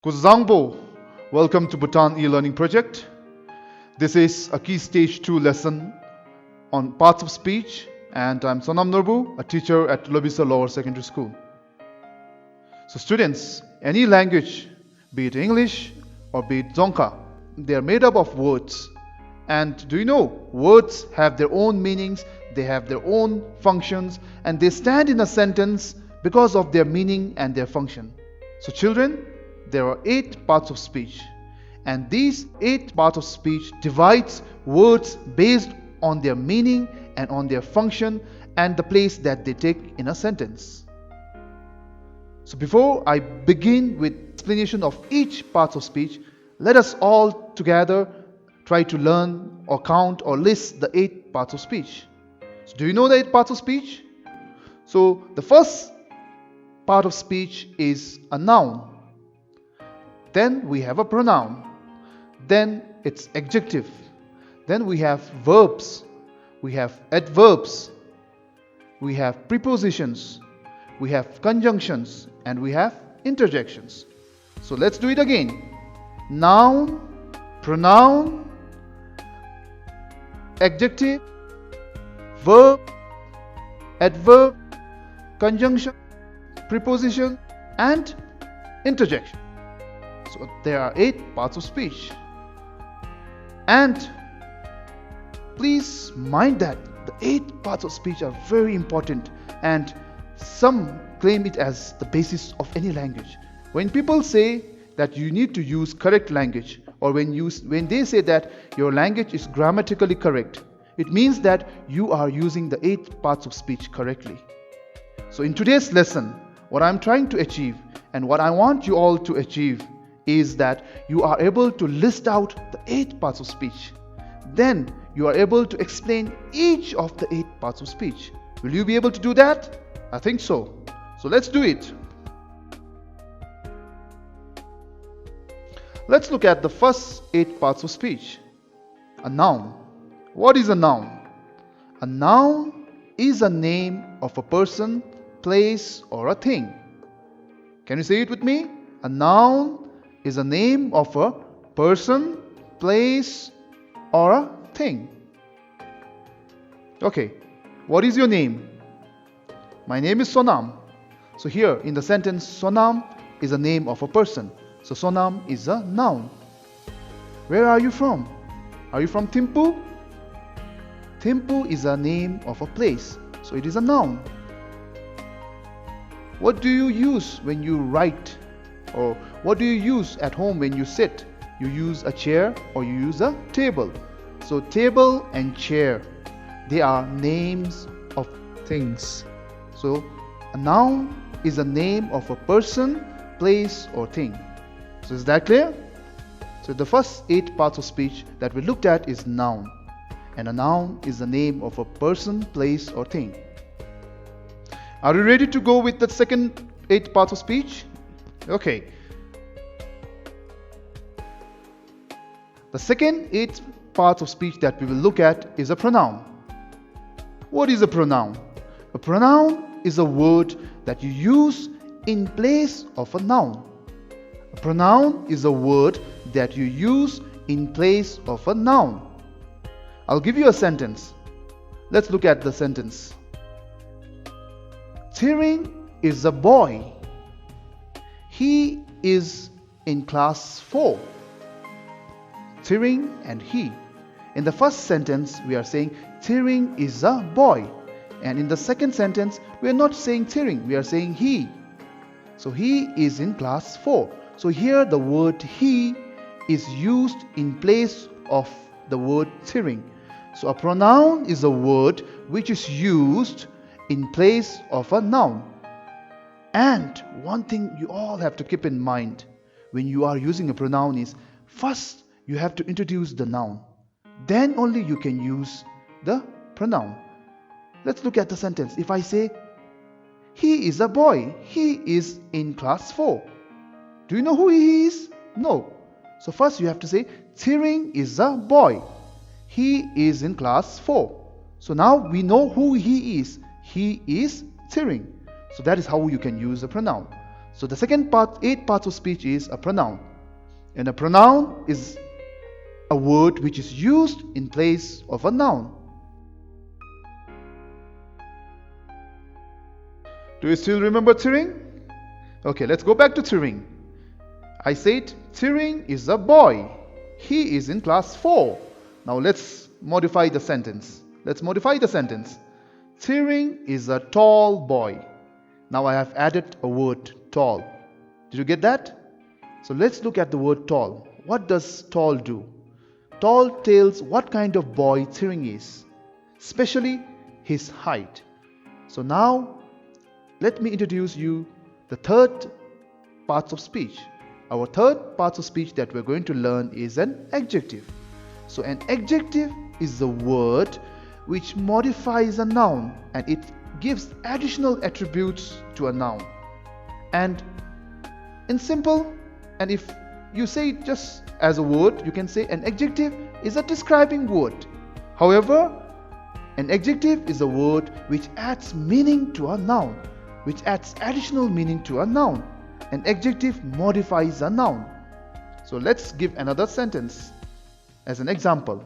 Kuzangbo, welcome to Bhutan e-learning project. This is a key stage 2 lesson on parts of speech, and I'm Sonam Norbu, a teacher at Lobisa Lower Secondary School. So students, any language, be it English or be it Dzongkha, they are made up of words. And do you know, words have their own meanings, they have their own functions, and they stand in a sentence because of their meaning and their function. So children, there are 8 parts of speech, and these 8 parts of speech divides words based on their meaning and on their function and the place that they take in a sentence. So before I begin with explanation of each part of speech, let us all together try to learn or count or list the 8 parts of speech. So do you know the 8 parts of speech? So the first part of speech is a noun. Then we have a pronoun. Then it's adjective. Then we have verbs. We have adverbs. We have prepositions. We have conjunctions. And we have interjections. So let's do it again. Noun, pronoun, adjective, verb, adverb, conjunction, preposition, and interjection. So there are 8 parts of speech. And please mind that the 8 parts of speech are very important, and some claim it as the basis of any language. When people say that you need to use correct language, or when they say that your language is grammatically correct, it means that you are using the 8 parts of speech correctly. So in today's lesson, what I'm trying to achieve and what I want you all to achieve is that you are able to list out the 8 parts of speech. Then you are able to explain each of the 8 parts of speech. Will you be able to do that? I think so. So let's do it. Let's look at the first 8 parts of speech. A noun. What is a noun? A noun is a name of a person, place, or a thing. Can you say it with me? A noun is a name of a person, place, or a thing. Okay, what is your name? My name is Sonam. So here in the sentence, Sonam is a name of a person. So Sonam is a noun. Where are you from? Are you from Thimphu? Thimphu is a name of a place. So it is a noun. What do you use when you write? Or what do you use at home when you sit? You use a chair or you use a table. So table and chair, they are names of things. So a noun is a name of a person, place, or thing. So is that clear? So the first 8 parts of speech that we looked at is noun. And a noun is the name of a person, place, or thing. Are you ready to go with the second 8 parts of speech? Okay. The second 8 parts of speech that we will look at is a pronoun. What is a pronoun? A pronoun is a word that you use in place of a noun. A pronoun is a word that you use in place of a noun. I'll give you a sentence. Let's look at the sentence. Thiring is a boy. He is in class 4. Thiring and he. In the first sentence, we are saying Thiring is a boy. And in the second sentence, we are not saying Thiring, we are saying he. So he is in class 4. So here the word he is used in place of the word Thiring. So a pronoun is a word which is used in place of a noun. And one thing you all have to keep in mind when you are using a pronoun is, first you have to introduce the noun. Then only you can use the pronoun. Let's look at the sentence. If I say, he is a boy, he is in class 4. Do you know who he is? No. So first you have to say, Thiring is a boy. He is in class 4. So now we know who he is. He is Thiring. So that is how you can use a pronoun. So the second part, 8 parts of speech, is a pronoun. And a pronoun is a word which is used in place of a noun. Do you still remember Tiring? Okay, let's go back to Tiring. I said Tiring is a boy. He is in class 4. Now let's modify the sentence. Tiring is a tall boy. Now I have added a word, tall. Did you get that? So let's look at the word tall. What does tall do? Tall tells what kind of boy Tiring is, especially his height. So now let me introduce you the third parts of speech. Our third parts of speech that we're going to learn is an adjective. So an adjective is a word which modifies a noun and it gives additional attributes to a noun. And in simple, and if you say it just as a word, you can say an adjective is a describing word. However, an adjective is a word which adds meaning to a noun, which adds additional meaning to a noun. An adjective modifies a noun. So let's give another sentence as an example.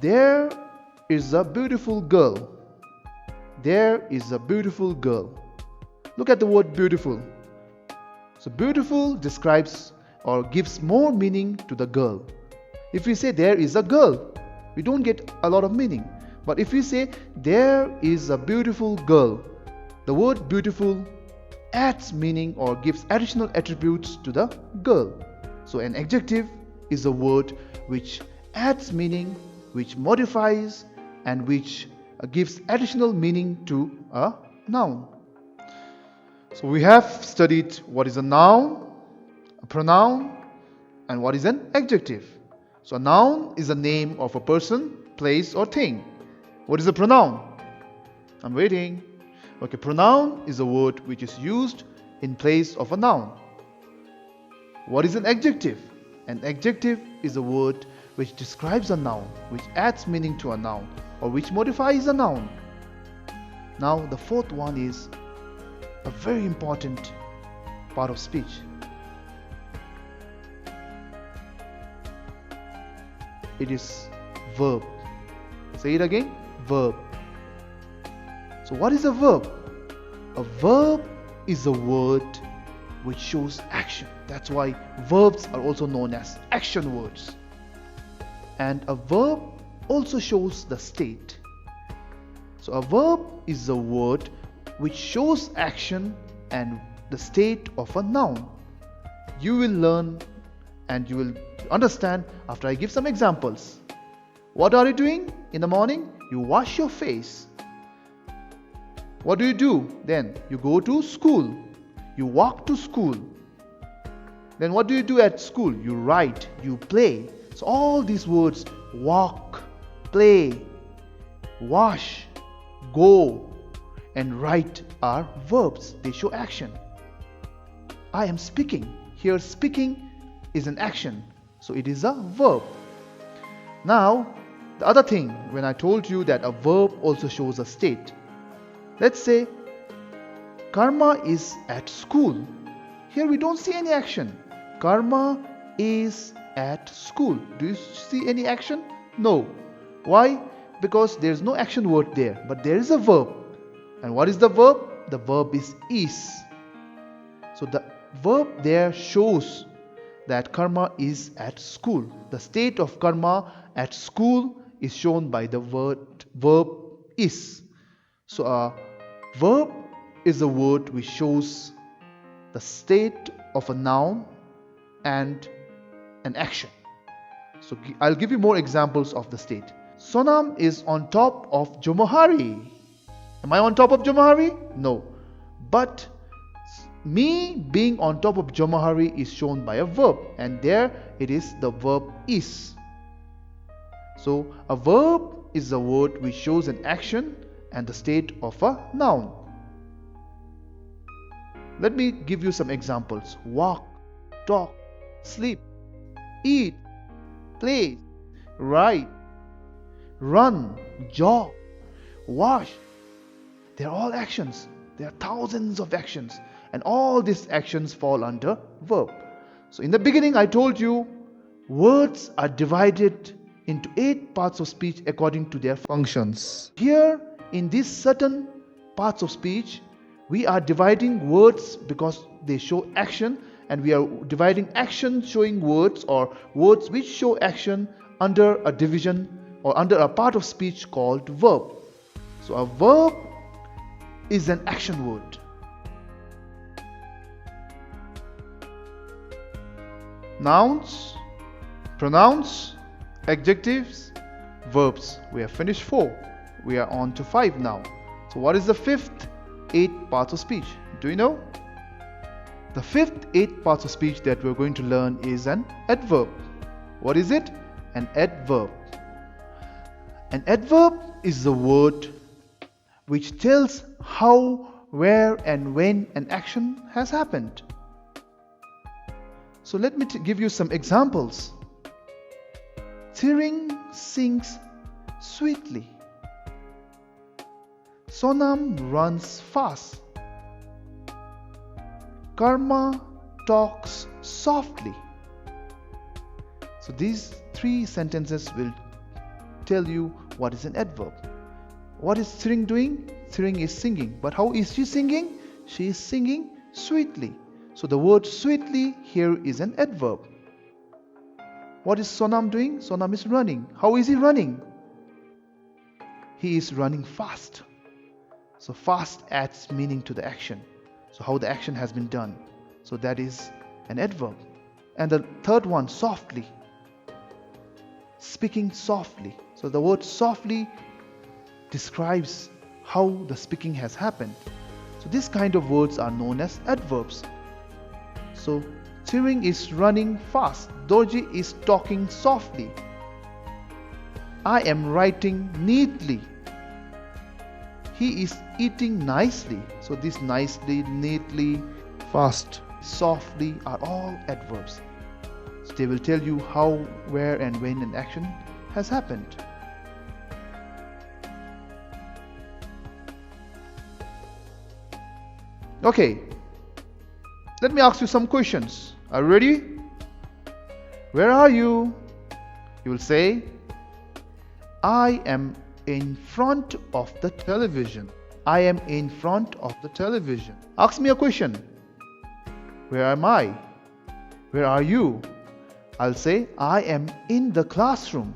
There is a beautiful girl. There is a beautiful girl. Look at the word beautiful. So beautiful describes or gives more meaning to the girl. If we say there is a girl, we don't get a lot of meaning. But if we say there is a beautiful girl, the word beautiful adds meaning or gives additional attributes to the girl. So an adjective is a word which adds meaning, which modifies, and which gives additional meaning to a noun. So we have studied what is a noun, a pronoun, and what is an adjective. So a noun is a name of a person, place, or thing. What is a pronoun? I'm waiting. Okay, pronoun is a word which is used in place of a noun. What is an adjective? An adjective is a word which describes a noun, which adds meaning to a noun, or which modifies a noun. Now the fourth one is a very important part of speech. It is verb. Say it again, verb. So what is a verb? A verb is a word which shows action. That's why verbs are also known as action words. And a verb also shows the state. So a verb is a word which shows action and the state of a noun. You will learn and you will understand after I give some examples. What are you doing in the morning? You wash your face. What do? Then you go to school. You walk to school. Then what do you do at school? You write, you play. So all these words, walk, play, wash, go, and write are verbs. They show action. I am speaking. Here speaking is an action. So it is a verb. Now, the other thing, when I told you that a verb also shows a state. Let's say, Karma is at school. Here we don't see any action. Karma is at school. Do you see any action? No. Why? Because there's no action word there, but there is a verb. And what is the verb? The verb is. So the verb there shows that Karma is at school. The state of Karma at school is shown by the verb is. So a verb is a word which shows the state of a noun and an action. So I'll give you more examples of the state. Sonam is on top of Jomohari. Am I on top of Jomohari? No. But me being on top of Jomohari is shown by a verb, and there it is the verb is. So a verb is a word which shows an action and the state of a noun. Let me give you some examples. Walk, talk, sleep, eat, play, write, run, jog, wash. They're all actions. There are thousands of actions, and all these actions fall under verb. So in the beginning I told you words are divided into 8 parts of speech according to their functions. Here in these certain parts of speech, we are dividing words because they show action, and we are dividing action showing words, or words which show action, under a division or under a part of speech called verb. So a verb is an action word. Nouns, pronouns, adjectives, verbs. We have finished 4. We are on to 5 now. So what is the fifth 8 parts of speech? Do you know? The fifth 8 parts of speech that we're going to learn is an adverb. What is it? An adverb. An adverb is the word which tells how, where, and when an action has happened. So let me give you some examples. Thiring sings sweetly. Sonam runs fast. Karma talks softly. So these 3 sentences will tell you what is an adverb. What is Thiring doing? Thiring is singing. But how is she singing? She is singing sweetly. So the word sweetly here is an adverb. What is Sonam doing? Sonam is running. How is he running? He is running fast. So fast adds meaning to the action. So how the action has been done. So that is an adverb. And the third one, softly. Speaking softly. So the word softly describes how the speaking has happened. So this kind of words are known as adverbs. So Thiring is running fast. Dorji is talking softly. I am writing neatly. He is eating nicely. So this nicely, neatly, fast, softly are all adverbs. So they will tell you how, where, and when an action has happened. Okay, let me ask you some questions. Are you ready? Where are you? You will say, I am in front of the television. I am in front of the television. Ask me a question. Where am I? Where are you? I'll say, I am in the classroom.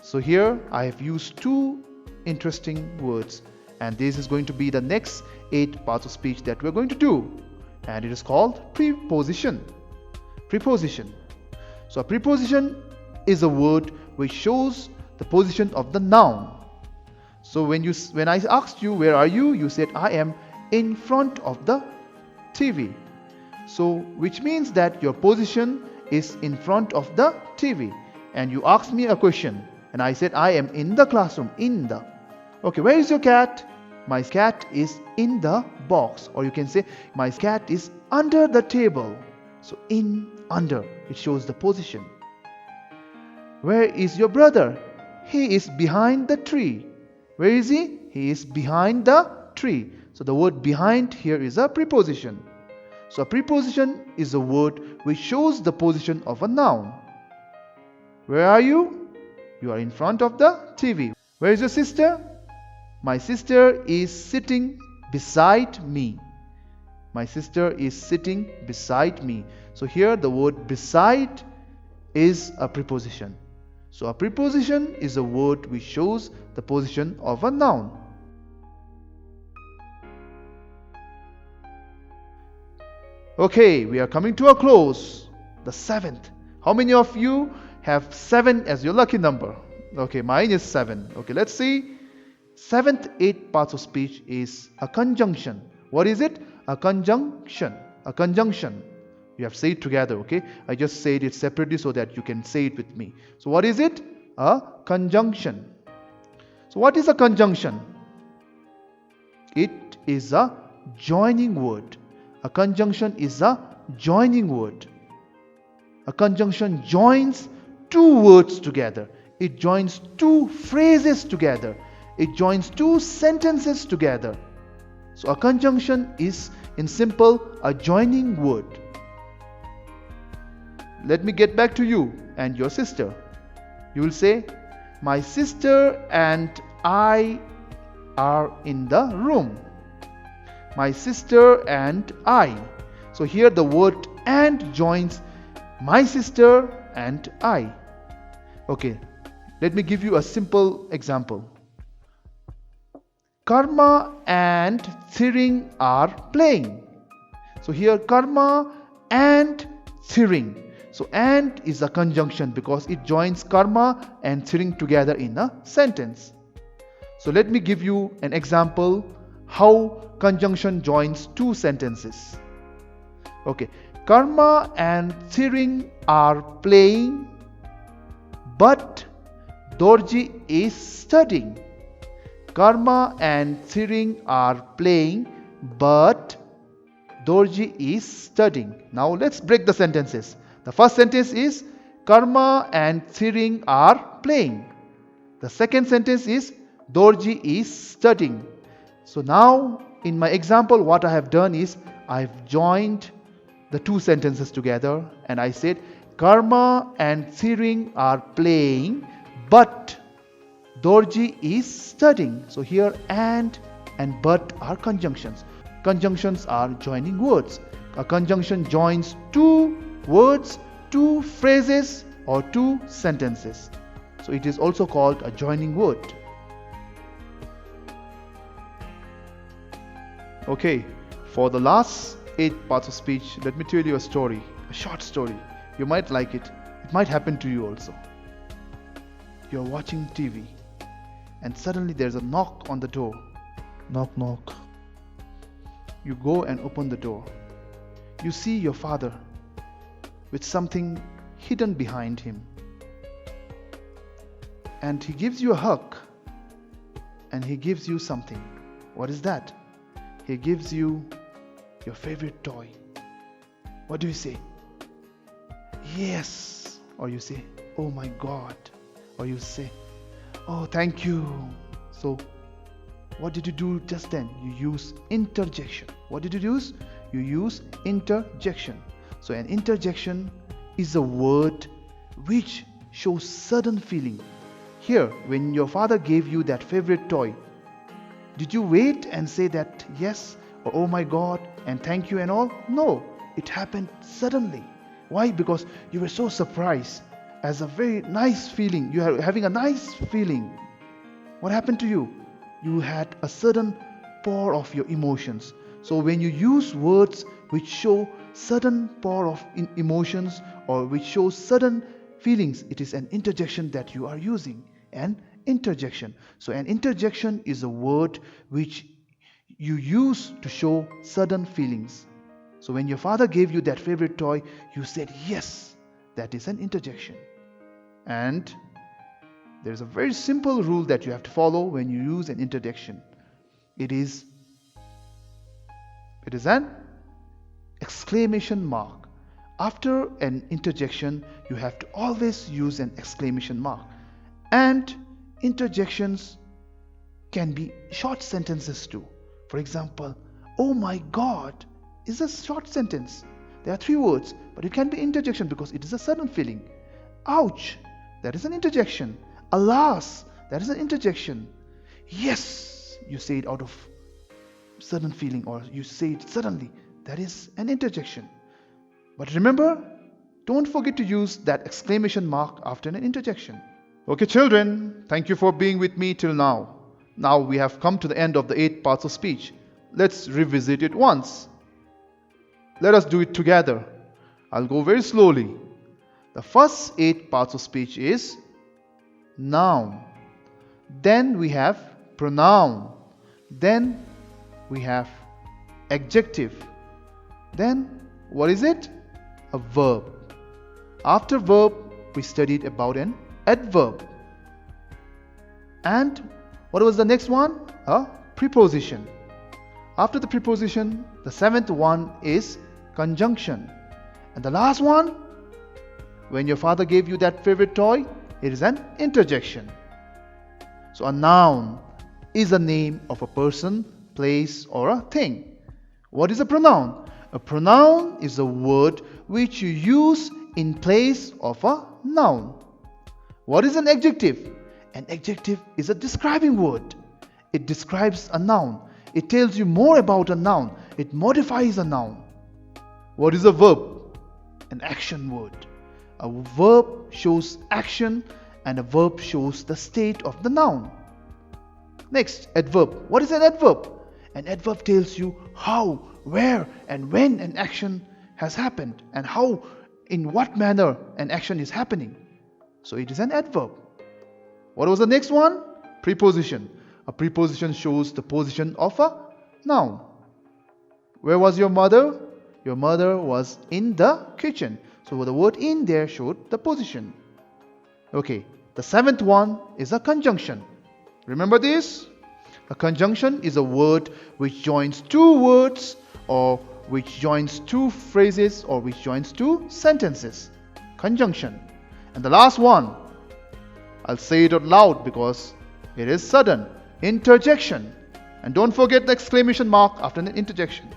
So here I have used 2 interesting words, and this is going to be the next 8 parts of speech that we're going to do, and it is called preposition. Preposition. So a preposition is a word which shows the position of the noun. So when I asked you where are you, you said I am in front of the TV. So which means that your position is in front of the TV. And you asked me a question, and I said I am in the classroom. In the. Okay, where is your cat? My cat is in the box. Or you can say my cat is under the table. So in, under, it shows the position. Where is your brother? He is behind the tree. Where is he? He is behind the tree. So the word behind here is a preposition. So a preposition is a word which shows the position of a noun. Where are you? You are in front of the TV. Where is your sister? My sister is sitting beside me. My sister is sitting beside me. So here the word beside is a preposition. So a preposition is a word which shows the position of a noun. Okay, we are coming to a close. The 7th. How many of you have 7 as your lucky number? Okay, mine is 7. Okay, let's see. 7th 8 parts of speech is a conjunction. What is it? A conjunction. A conjunction. You have to say it together, okay? I just said it separately so that you can say it with me. So what is it? A conjunction. So what is a conjunction? It is a joining word. A conjunction is a joining word. A conjunction joins 2 words together. It joins 2 phrases together. It joins 2 sentences together. So a conjunction is, in simple, a joining word. Let me get back to you and your sister. You will say, my sister and I are in the room. My sister and I. So here the word and joins my sister and I. Okay, let me give you a simple example. Karma and Thiring are playing. So here Karma and Thiring. So and is a conjunction because it joins Karma and Thiring together in a sentence. So let me give you an example how conjunction joins two sentences. Okay, Karma and Thiring are playing, but Dorji is studying. Karma and Thiring are playing, but Dorji is studying. Now let's break the sentences. The first sentence is Karma and Thiring are playing. The second sentence is Dorji is studying. So now in my example, what I have done is I've joined the two sentences together and I said Karma and Thiring are playing, but Dorji is studying. So here and but are conjunctions. Conjunctions are joining words. A conjunction joins two words, two phrases or two sentences. So it is also called a joining word. Okay, for the last 8 parts of speech, let me tell you a story, a short story. You might like it. It might happen to you also. You're watching TV and suddenly there's a knock on the door. Knock, knock. You go and open the door. You see your father with something hidden behind him. And he gives you a hug and he gives you something. What is that? He gives you your favorite toy. What do you say? Yes. Or you say, oh my God. Or you say, oh, thank you. So, what did you do just then? You use interjection. What did you use? You use interjection. So, an interjection is a word which shows sudden feeling. Here, when your father gave you that favorite toy, did you wait and say that yes, or oh my God, and thank you and all? No, it happened suddenly. Why? Because you were so surprised. As a very nice feeling, you are having a nice feeling. What happened to you? You had a sudden pour of your emotions. So when you use words which show sudden pour of emotions or which show sudden feelings, it is an interjection that you are using. An interjection. So an interjection is a word which you use to show sudden feelings. So when your father gave you that favorite toy, you said yes. That is an interjection. And there is a very simple rule that you have to follow when you use an interjection. It is an exclamation mark. After an interjection, you have to always use an exclamation mark. And interjections can be short sentences too. For example, oh my God is a short sentence. There are 3 words, but it can be interjection because it is a sudden feeling. Ouch, that is an interjection. Alas, that is an interjection. Yes, you say it out of sudden feeling or you say it suddenly. That is an interjection. But remember, don't forget to use that exclamation mark after an interjection. Okay, children, thank you for being with me till now. Now we have come to the end of the 8 parts of speech. Let's revisit it once. Let us do it together. I'll go very slowly. The first 8 parts of speech is noun. Then we have pronoun. Then we have adjective. Then what is it? A verb. After verb, we studied about an adverb. And what was the next one? A preposition. After the preposition, the 7th one is conjunction. And the last one, when your father gave you that favorite toy, it is an interjection. So a noun is a name of a person, place, or a thing. What is a pronoun? A pronoun is a word which you use in place of a noun. What is an adjective? An adjective is a describing word. It describes a noun. It tells you more about a noun. It modifies a noun. What is a verb? An action word. A verb shows action and a verb shows the state of the noun. Next, adverb. What is an adverb? An adverb tells you how, where, and when an action has happened and how, in what manner an action is happening. So it is an adverb. What was the next one? Preposition. A preposition shows the position of a noun. Where was your mother? Your mother was in the kitchen. So the word in there showed the position. Okay, the seventh one is a conjunction. Remember this? A conjunction is a word which joins two words or which joins two phrases or which joins two sentences. Conjunction. And the last one, I'll say it out loud because it is sudden. Interjection. And don't forget the exclamation mark after an interjection.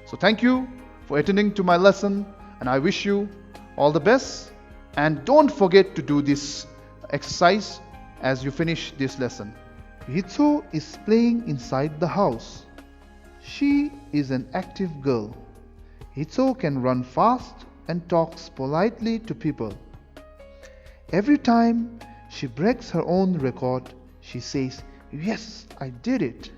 So thank you for attending to my lesson and I wish you all the best. And don't forget to do this exercise as you finish this lesson. Hitso is playing inside the house. She is an active girl. Hitso can run fast and talks politely to people. Every time she breaks her own record, she says, "Yes, I did it."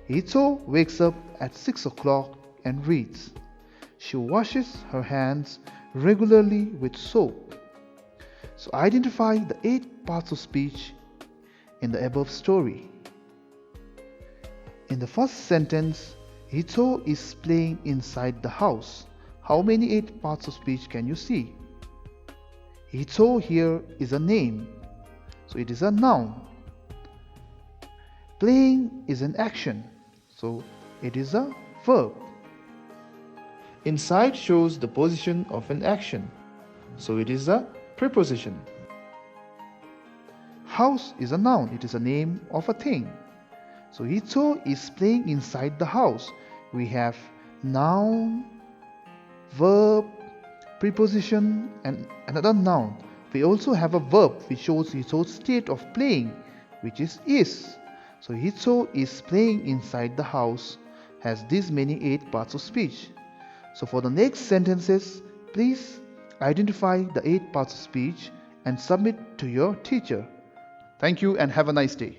Hitso wakes up at 6 o'clock and reads. She washes her hands regularly with soap. So identify the 8 parts of speech in the above story. In the first sentence, Hitso is playing inside the house. How many 8 parts of speech can you see? Hitso here is a name, so it is a noun. Playing is an action, so it is a verb. Inside shows the position of an action, so it is a preposition. House is a noun, it is a name of a thing. So Hitso is playing inside the house. We have noun, verb, preposition and another noun. We also have a verb which shows Hitso's state of playing, which is. So Hitso is playing inside the house has these many 8 parts of speech. So for the next sentences, please identify the 8 parts of speech and submit to your teacher. Thank you and have a nice day.